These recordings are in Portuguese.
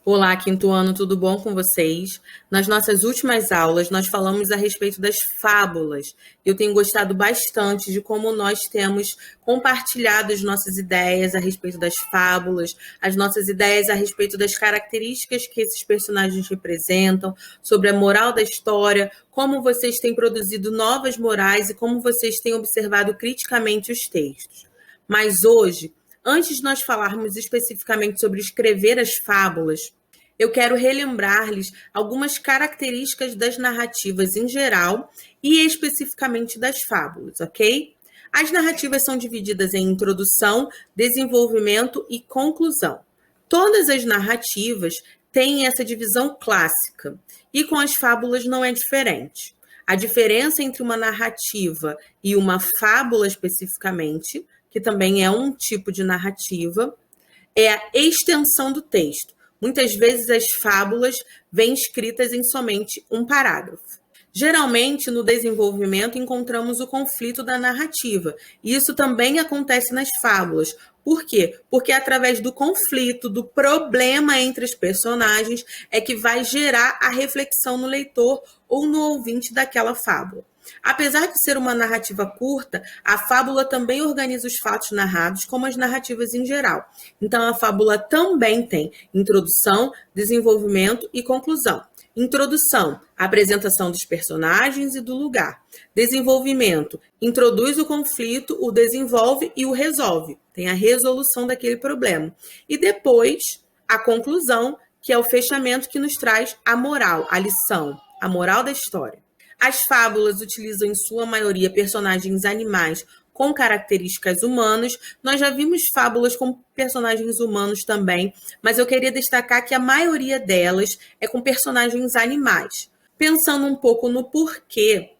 Olá, quinto ano, tudo bom com vocês? Nas nossas últimas aulas, nós falamos a respeito das fábulas. Eu tenho gostado bastante de como nós temos compartilhado as nossas ideias a respeito das fábulas, as nossas ideias a respeito das características que esses personagens representam, sobre a moral da história, como vocês têm produzido novas morais e como vocês têm observado criticamente os textos. Mas hoje, antes de nós falarmos especificamente sobre escrever as fábulas, eu quero relembrar-lhes algumas características das narrativas em geral e especificamente das fábulas, ok? As narrativas são divididas em introdução, desenvolvimento e conclusão. Todas as narrativas têm essa divisão clássica, e com as fábulas não é diferente. A diferença entre uma narrativa e uma fábula especificamente, que também é um tipo de narrativa, é a extensão do texto. Muitas vezes as fábulas vêm escritas em somente um parágrafo. Geralmente, no desenvolvimento, encontramos o conflito da narrativa. E isso também acontece nas fábulas. Por quê? Porque é através do conflito, do problema entre os personagens, é que vai gerar a reflexão no leitor ou no ouvinte daquela fábula. Apesar de ser uma narrativa curta, a fábula também organiza os fatos narrados, como as narrativas em geral. Então, a fábula também tem introdução, desenvolvimento e conclusão. Introdução, apresentação dos personagens e do lugar. Desenvolvimento, introduz o conflito, o desenvolve e o resolve. Tem a resolução daquele problema. E depois, a conclusão, que é o fechamento que nos traz a moral, a lição, a moral da história. As fábulas utilizam, em sua maioria, personagens animais com características humanas. Nós já vimos fábulas com personagens humanos também, mas eu queria destacar que a maioria delas é com personagens animais. Pensando um pouco no porquê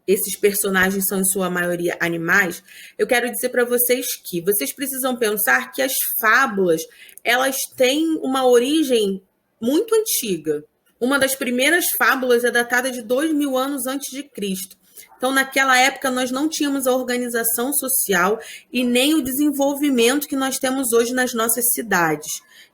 esses personagens são, em sua maioria, animais, eu quero dizer para vocês que vocês precisam pensar que as fábulas, elas têm uma origem muito antiga. Uma das primeiras fábulas é datada de 2000 anos antes de Cristo. Então, naquela época, nós não tínhamos a organização social e nem o desenvolvimento que nós temos hoje nas nossas cidades.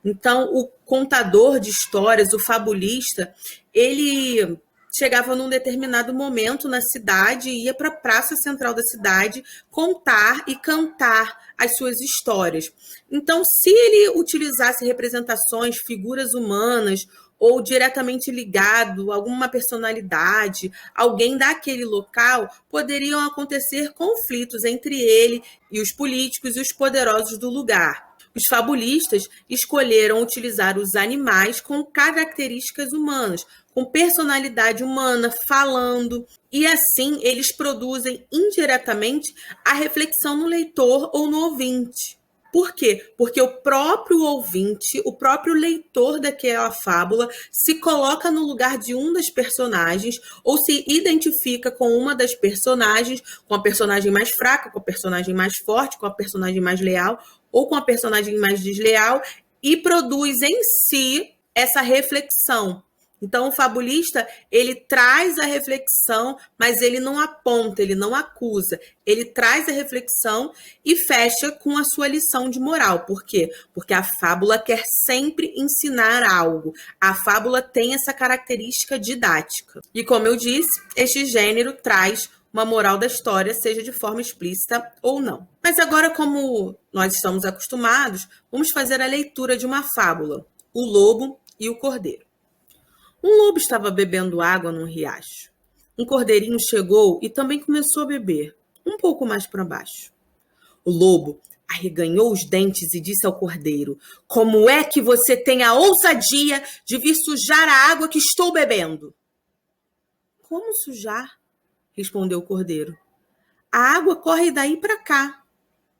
Então, o contador de histórias, o fabulista, ele chegava num determinado momento na cidade e ia para a praça central da cidade contar e cantar as suas histórias. Então, se ele utilizasse representações, figuras humanas, ou diretamente ligado a alguma personalidade, alguém daquele local, poderiam acontecer conflitos entre ele e os políticos e os poderosos do lugar. Os fabulistas escolheram utilizar os animais com características humanas, com personalidade humana, falando, e assim eles produzem indiretamente a reflexão no leitor ou no ouvinte. Por quê? Porque o próprio ouvinte, o próprio leitor daquela fábula se coloca no lugar de um dos personagens ou se identifica com uma das personagens, com a personagem mais fraca, com a personagem mais forte, com a personagem mais leal ou com a personagem mais desleal e produz em si essa reflexão. Então, o fabulista, ele traz a reflexão, mas ele não aponta, ele não acusa. Ele traz a reflexão e fecha com a sua lição de moral. Por quê? Porque a fábula quer sempre ensinar algo. A fábula tem essa característica didática. E, como eu disse, este gênero traz uma moral da história, seja de forma explícita ou não. Mas agora, como nós estamos acostumados, vamos fazer a leitura de uma fábula, O Lobo e o Cordeiro. Um lobo estava bebendo água num riacho. Um cordeirinho chegou e também começou a beber, um pouco mais para baixo. O lobo arreganhou os dentes e disse ao cordeiro: "Como é que você tem a ousadia de vir sujar a água que estou bebendo?" "Como sujar?" respondeu o cordeiro. "A água corre daí para cá.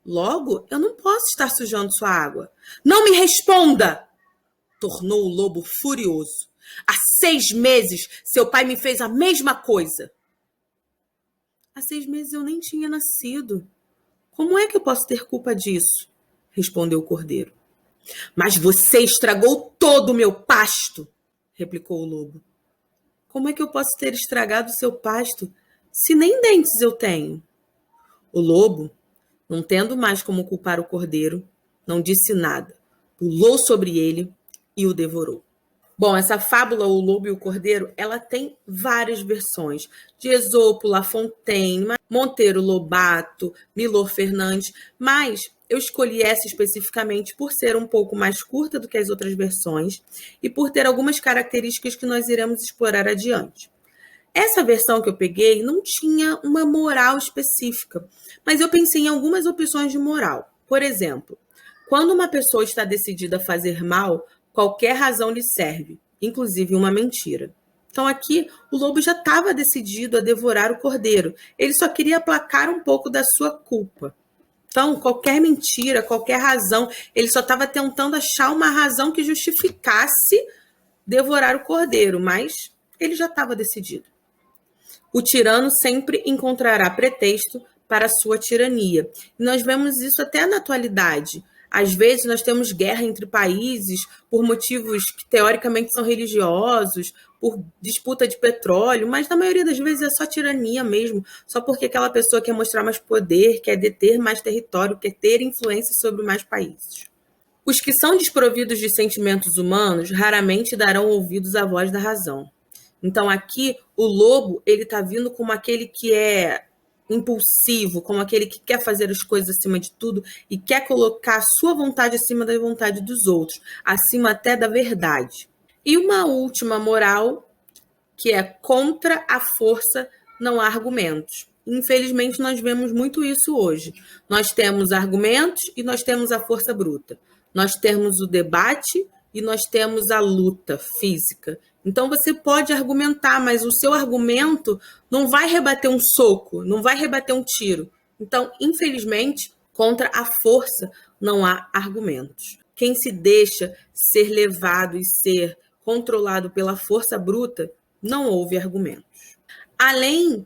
Logo, eu não posso estar sujando sua água." "Não me responda!" tornou o lobo furioso. "Há 6 meses, seu pai me fez a mesma coisa." "Há 6 meses eu nem tinha nascido. Como é que eu posso ter culpa disso?" respondeu o cordeiro. "Mas você estragou todo o meu pasto," replicou o lobo. "Como é que eu posso ter estragado o seu pasto, se nem dentes eu tenho?" O lobo, não tendo mais como culpar o cordeiro, não disse nada, pulou sobre ele e o devorou. Bom, essa fábula, O Lobo e o Cordeiro, ela tem várias versões, de Esopo, La Fontaine, Monteiro Lobato, Milor Fernandes, mas eu escolhi essa especificamente por ser um pouco mais curta do que as outras versões e por ter algumas características que nós iremos explorar adiante. Essa versão que eu peguei não tinha uma moral específica, mas eu pensei em algumas opções de moral. Por exemplo, quando uma pessoa está decidida a fazer mal, qualquer razão lhe serve, inclusive uma mentira. Então aqui o lobo já estava decidido a devorar o cordeiro. Ele só queria aplacar um pouco da sua culpa. Então, qualquer mentira, qualquer razão, ele só estava tentando achar uma razão que justificasse devorar o cordeiro, mas ele já estava decidido. O tirano sempre encontrará pretexto para a sua tirania. E nós vemos isso até na atualidade. Às vezes nós temos guerra entre países por motivos que teoricamente são religiosos, por disputa de petróleo, mas na maioria das vezes é só tirania mesmo, só porque aquela pessoa quer mostrar mais poder, quer deter mais território, quer ter influência sobre mais países. Os que são desprovidos de sentimentos humanos raramente darão ouvidos à voz da razão. Então aqui o lobo ele está vindo como aquele que é impulsivo, como aquele que quer fazer as coisas acima de tudo e quer colocar a sua vontade acima da vontade dos outros, acima até da verdade. E uma última moral, que é contra a força não há argumentos. Infelizmente, nós vemos muito isso hoje. Nós temos argumentos e nós temos a força bruta. Nós temos o debate e nós temos a luta física. Então, você pode argumentar, mas o seu argumento não vai rebater um soco, não vai rebater um tiro. Então, infelizmente, contra a força não há argumentos. Quem se deixa ser levado e ser controlado pela força bruta, não houve argumentos. Além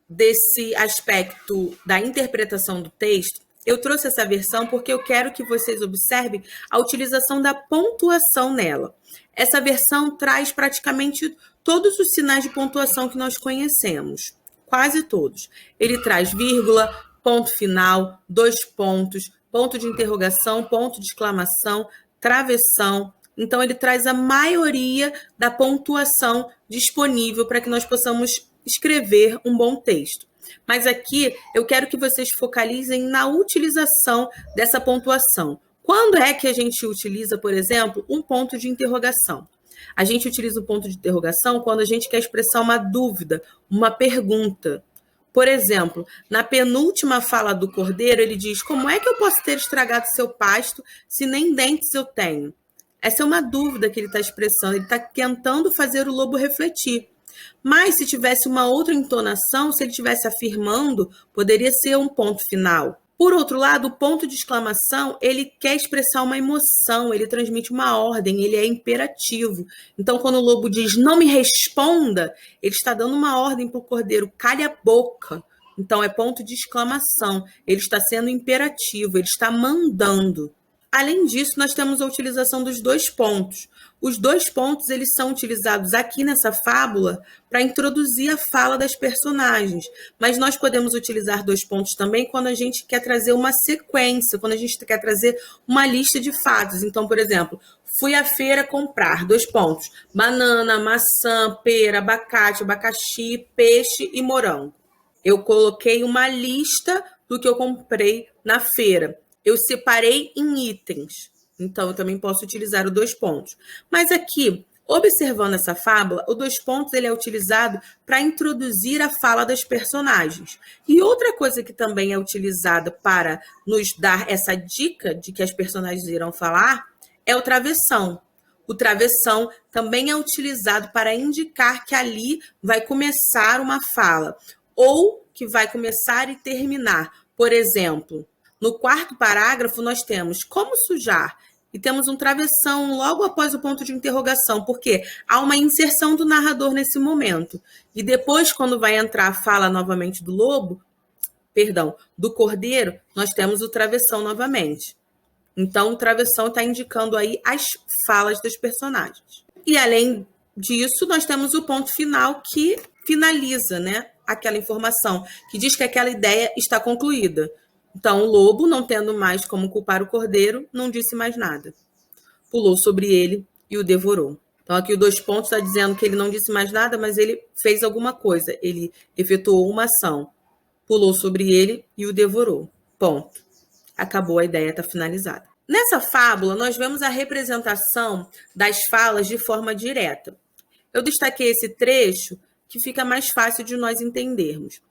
desse aspecto da interpretação do texto, eu trouxe essa versão porque eu quero que vocês observem a utilização da pontuação nela. Essa versão traz praticamente todos os sinais de pontuação que nós conhecemos, quase todos. Ele traz vírgula, ponto final, 2 pontos, ponto de interrogação, ponto de exclamação, travessão. Então, ele traz a maioria da pontuação disponível para que nós possamos escrever um bom texto. Mas aqui eu quero que vocês focalizem na utilização dessa pontuação. Quando é que a gente utiliza, por exemplo, um ponto de interrogação? A gente utiliza o ponto de interrogação quando a gente quer expressar uma dúvida, uma pergunta. Por exemplo, na penúltima fala do cordeiro, ele diz: como é que eu posso ter estragado seu pasto se nem dentes eu tenho? Essa é uma dúvida que ele está expressando, ele está tentando fazer o lobo refletir. Mas se tivesse uma outra entonação, se ele estivesse afirmando, poderia ser um ponto final. Por outro lado, o ponto de exclamação, ele quer expressar uma emoção, ele transmite uma ordem, ele é imperativo. Então, quando o lobo diz, não me responda, ele está dando uma ordem para o cordeiro, cale a boca. Então, é ponto de exclamação, ele está sendo imperativo, ele está mandando. Além disso, nós temos a utilização dos 2 pontos. Os 2 pontos eles são utilizados aqui nessa fábula para introduzir a fala das personagens. Mas nós podemos utilizar 2 pontos também quando a gente quer trazer uma sequência, quando a gente quer trazer uma lista de fatos. Então, por exemplo, fui à feira comprar, 2 pontos, banana, maçã, pera, abacate, abacaxi, peixe e morango. Eu coloquei uma lista do que eu comprei na feira. Eu separei em itens, então eu também posso utilizar o 2 pontos. Mas aqui, observando essa fábula, o 2 pontos ele é utilizado para introduzir a fala das personagens. E outra coisa que também é utilizada para nos dar essa dica de que as personagens irão falar é o travessão. O travessão também é utilizado para indicar que ali vai começar uma fala, ou que vai começar e terminar. Por exemplo, no 4º parágrafo, nós temos como sujar e temos um travessão logo após o ponto de interrogação, porque há uma inserção do narrador nesse momento. E depois, quando vai entrar a fala novamente do cordeiro, nós temos o travessão novamente. Então, o travessão está indicando aí as falas dos personagens. E, além disso, nós temos o ponto final que finaliza, né, aquela informação, que diz que aquela ideia está concluída. Então, o lobo, não tendo mais como culpar o cordeiro, não disse mais nada. Pulou sobre ele e o devorou. Então, aqui o 2 pontos está dizendo que ele não disse mais nada, mas ele fez alguma coisa. Ele efetuou uma ação, pulou sobre ele e o devorou. Ponto. Acabou, a ideia está finalizada. Nessa fábula, nós vemos a representação das falas de forma direta. Eu destaquei esse trecho que fica mais fácil de nós entendermos.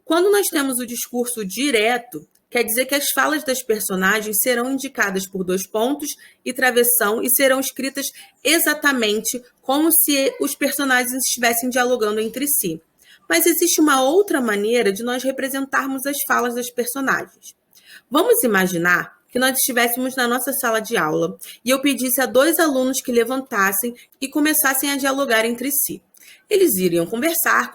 Quando nós temos o discurso direto, quer dizer que as falas das personagens serão indicadas por 2 pontos e travessão e serão escritas exatamente como se os personagens estivessem dialogando entre si. Mas existe uma outra maneira de nós representarmos as falas das personagens. Vamos imaginar que nós estivéssemos na nossa sala de aula e eu pedisse a 2 alunos que levantassem e começassem a dialogar entre si. Eles iriam conversar,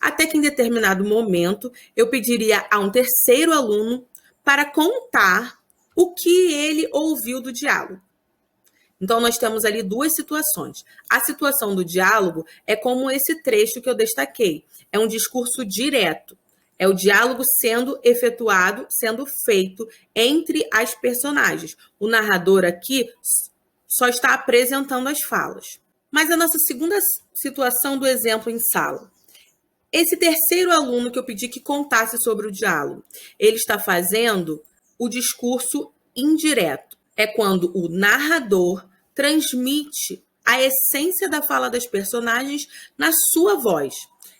até que em determinado momento eu pediria a um terceiro aluno para contar o que ele ouviu do diálogo. Então, nós temos ali 2 situações. A situação do diálogo é como esse trecho que eu destaquei. É um discurso direto. É o diálogo sendo efetuado, sendo feito entre as personagens. O narrador aqui só está apresentando as falas. Mas a nossa segunda situação do exemplo em sala. Esse terceiro aluno que eu pedi que contasse sobre o diálogo, ele está fazendo o discurso indireto. É quando o narrador transmite a essência da fala das personagens na sua voz.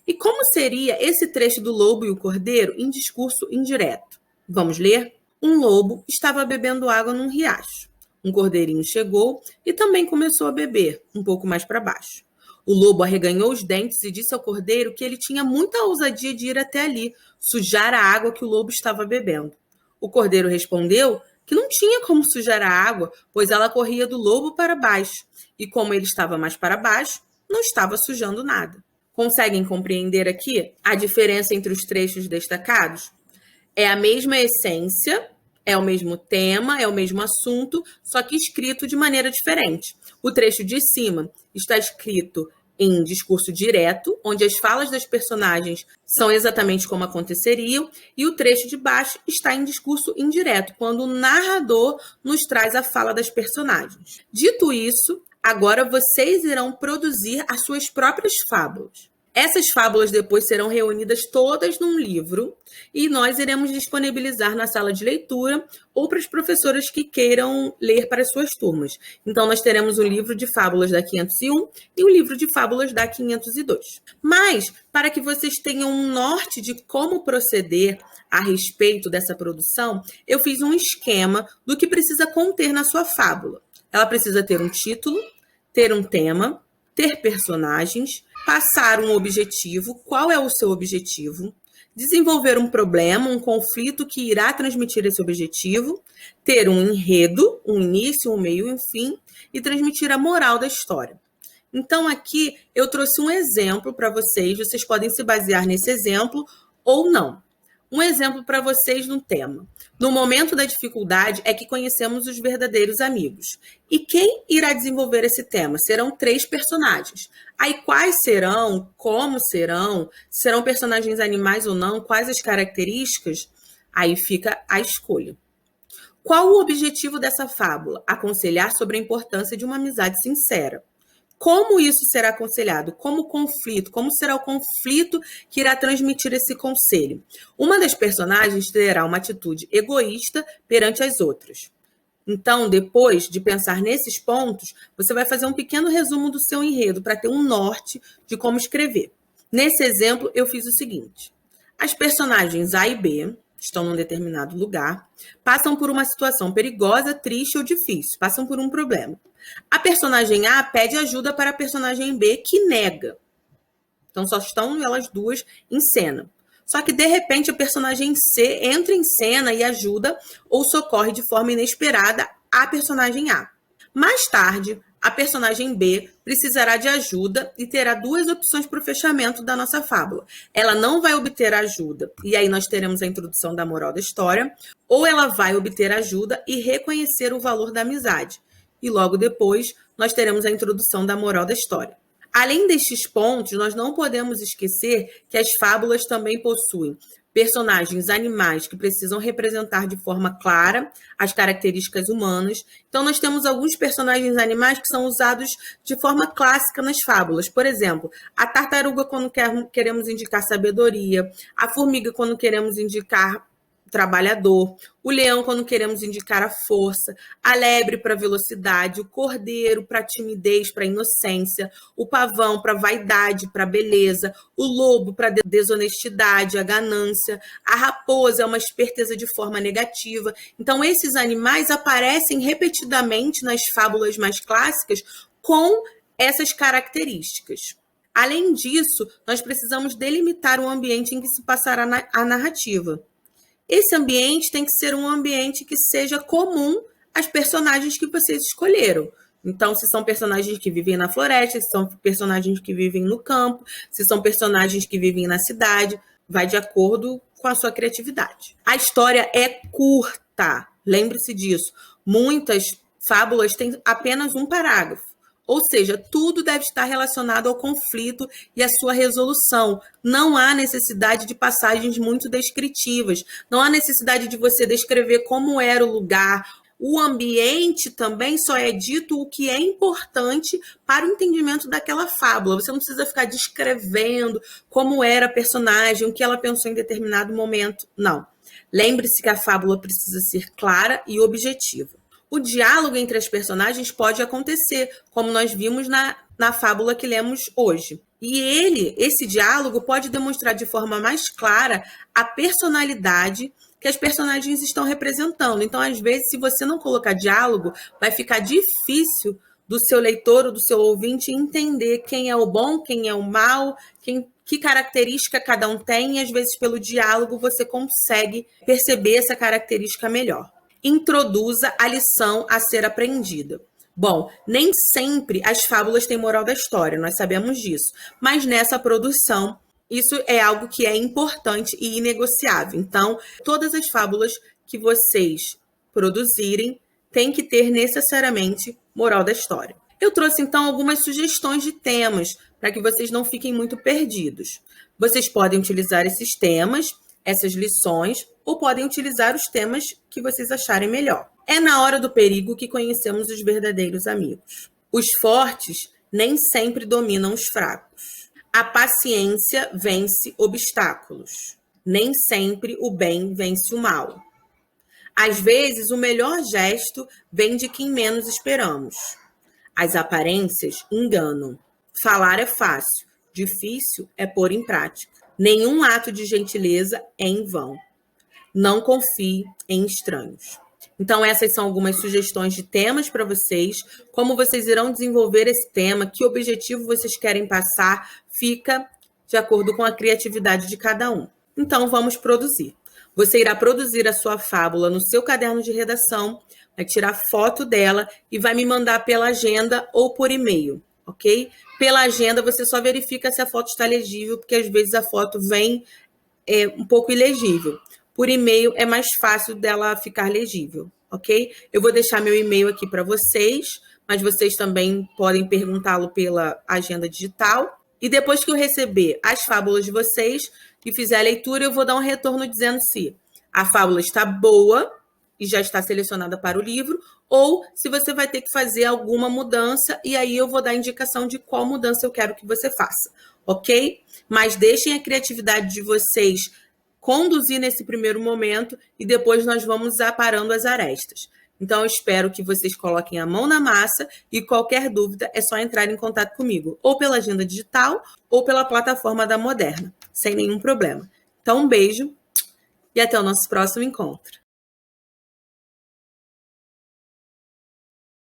E como seria esse trecho do lobo e o cordeiro em discurso indireto? Vamos ler? Um lobo estava bebendo água num riacho. Um cordeirinho chegou e também começou a beber, um pouco mais para baixo. O lobo arreganhou os dentes e disse ao cordeiro que ele tinha muita ousadia de ir até ali, sujar a água que o lobo estava bebendo. O cordeiro respondeu que não tinha como sujar a água, pois ela corria do lobo para baixo, e como ele estava mais para baixo, não estava sujando nada. Conseguem compreender aqui a diferença entre os trechos destacados? É a mesma essência, é o mesmo tema, é o mesmo assunto, só que escrito de maneira diferente. O trecho de cima está escrito em discurso direto, onde as falas das personagens são exatamente como aconteceriam, e o trecho de baixo está em discurso indireto, quando o narrador nos traz a fala das personagens. Dito isso, agora vocês irão produzir as suas próprias fábulas. Essas fábulas depois serão reunidas todas num livro e nós iremos disponibilizar na sala de leitura ou para as professoras que queiram ler para as suas turmas. Então, nós teremos o livro de fábulas da 501 e o livro de fábulas da 502. Mas, para que vocês tenham um norte de como proceder a respeito dessa produção, eu fiz um esquema do que precisa conter na sua fábula. Ela precisa ter um título, ter um tema, ter personagens, passar um objetivo, qual é o seu objetivo, desenvolver um problema, um conflito que irá transmitir esse objetivo, ter um enredo, um início, um meio e um fim, e transmitir a moral da história. Então, aqui eu trouxe um exemplo para vocês podem se basear nesse exemplo ou não. Um exemplo para vocês no tema. No momento da dificuldade é que conhecemos os verdadeiros amigos. E quem irá desenvolver esse tema? Serão 3 personagens. Aí quais serão? Como serão? Serão personagens animais ou não? Quais as características? Aí fica a escolha. Qual o objetivo dessa fábula? Aconselhar sobre a importância de uma amizade sincera. Como isso será aconselhado? Como conflito? Como será o conflito que irá transmitir esse conselho? Uma das personagens terá uma atitude egoísta perante as outras. Então, depois de pensar nesses pontos, você vai fazer um pequeno resumo do seu enredo para ter um norte de como escrever. Nesse exemplo, eu fiz o seguinte. As personagens A e B estão num determinado lugar, passam por uma situação perigosa, triste ou difícil, passam por um problema. A personagem A pede ajuda para a personagem B, que nega. Então, só estão elas duas em cena. Só que, de repente, a personagem C entra em cena e ajuda ou socorre de forma inesperada a personagem A. Mais tarde, a personagem B precisará de ajuda e terá 2 opções para o fechamento da nossa fábula. Ela não vai obter ajuda, e aí nós teremos a introdução da moral da história, ou ela vai obter ajuda e reconhecer o valor da amizade. E logo depois, nós teremos a introdução da moral da história. Além destes pontos, nós não podemos esquecer que as fábulas também possuem personagens animais que precisam representar de forma clara as características humanas. Então, nós temos alguns personagens animais que são usados de forma clássica nas fábulas. Por exemplo, a tartaruga quando queremos indicar sabedoria, a formiga quando queremos indicar trabalhador, o leão quando queremos indicar a força, a lebre para velocidade, o cordeiro para timidez, para inocência, o pavão para vaidade, para beleza, o lobo para desonestidade, a ganância, a raposa é uma esperteza de forma negativa. Então, esses animais aparecem repetidamente nas fábulas mais clássicas com essas características. Além disso, nós precisamos delimitar o ambiente em que se passará a narrativa. Esse ambiente tem que ser um ambiente que seja comum às personagens que vocês escolheram. Então, se são personagens que vivem na floresta, se são personagens que vivem no campo, se são personagens que vivem na cidade, vai de acordo com a sua criatividade. A história é curta, lembre-se disso. Muitas fábulas têm apenas um parágrafo. Ou seja, tudo deve estar relacionado ao conflito e à sua resolução. Não há necessidade de passagens muito descritivas. Não há necessidade de você descrever como era o lugar. O ambiente também só é dito o que é importante para o entendimento daquela fábula. Você não precisa ficar descrevendo como era a personagem, o que ela pensou em determinado momento. Não. Lembre-se que a fábula precisa ser clara e objetiva. O diálogo entre as personagens pode acontecer, como nós vimos na fábula que lemos hoje. E esse diálogo pode demonstrar de forma mais clara a personalidade que as personagens estão representando. Então, às vezes, se você não colocar diálogo, vai ficar difícil do seu leitor ou do seu ouvinte entender quem é o bom, quem é o mal, que característica cada um tem, e às vezes, pelo diálogo, você consegue perceber essa característica melhor. Introduza a lição a ser aprendida. Bom, nem sempre as fábulas têm moral da história, nós sabemos disso. Mas nessa produção, isso é algo que é importante e inegociável. Então, todas as fábulas que vocês produzirem têm que ter necessariamente moral da história. Eu trouxe, então, algumas sugestões de temas para que vocês não fiquem muito perdidos. Vocês podem utilizar esses temas, essas lições, ou podem utilizar os temas que vocês acharem melhor. É na hora do perigo que conhecemos os verdadeiros amigos. Os fortes nem sempre dominam os fracos. A paciência vence obstáculos. Nem sempre o bem vence o mal. Às vezes, o melhor gesto vem de quem menos esperamos. As aparências enganam. Falar é fácil, difícil é pôr em prática. Nenhum ato de gentileza é em vão. Não confie em estranhos. Então, essas são algumas sugestões de temas para vocês. Como vocês irão desenvolver esse tema, que objetivo vocês querem passar, fica de acordo com a criatividade de cada um. Então, vamos produzir. Você irá produzir a sua fábula no seu caderno de redação, vai tirar foto dela e vai me mandar pela agenda ou por e-mail, ok? Pela agenda, você só verifica se a foto está legível, porque às vezes a foto vem um pouco ilegível. Por e-mail é mais fácil dela ficar legível, ok? Eu vou deixar meu e-mail aqui para vocês, mas vocês também podem perguntá-lo pela agenda digital. E depois que eu receber as fábulas de vocês e fizer a leitura, eu vou dar um retorno dizendo se a fábula está boa e já está selecionada para o livro, ou se você vai ter que fazer alguma mudança, e aí eu vou dar indicação de qual mudança eu quero que você faça, ok? Mas deixem a criatividade de vocês conduzir nesse primeiro momento e depois nós vamos aparando as arestas. Então, eu espero que vocês coloquem a mão na massa e qualquer dúvida é só entrar em contato comigo, ou pela agenda digital ou pela plataforma da Moderna, sem nenhum problema. Então, um beijo e até o nosso próximo encontro.